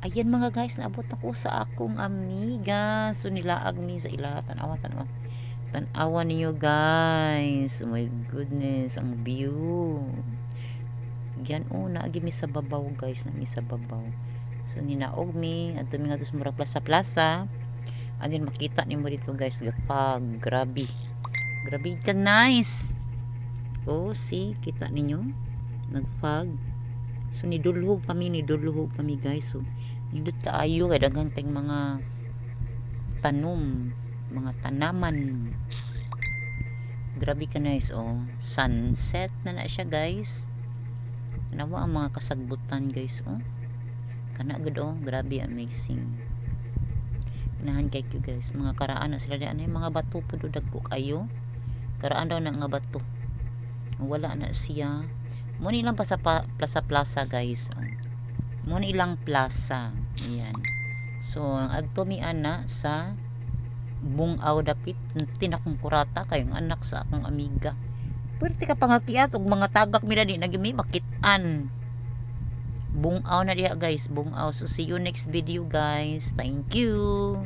Ayan mga guys, naabot ako sa akong amiga. So nilaag mi sa ila. Tanawa, tanawa. Tanawa niyo guys. Oh my goodness, ang view. Yan o, naagi mi sa babaw guys. Naagi sa babaw. So ninaog mi. Ato mi nga sa mura plaza-plaza. Andin makita ni mo dito guys. Gapag. Grabe. Grabe ka nice. Oh, see. Kita ninyo. Nagfag. So nidulhog pa mi guys. So nindot kaayo kay daghan tayong mga tanom, mga tanaman. Grabe ka nice oh. Sunset na siya guys. Nawa ang mga kasagbutan guys oh. Kana gud oh, grabe amazing. Inahan kay you guys. Mga karaan na sila diyan mga bato pud dagko kayo. Karaan daw na nga bato. Wala na siya. Mo ni lang pa sa plaza guys. Oh. Mo ni ilang plaza. Ayan. So, adto mi ana sa bungaw dapit tinakong kurata kayong anak sa akong amiga. Pwerte ka pangakiat og mga tagak mi dali nagimi makitan. Bungaw na diha guys, bungaw. So see you next video guys. Thank you.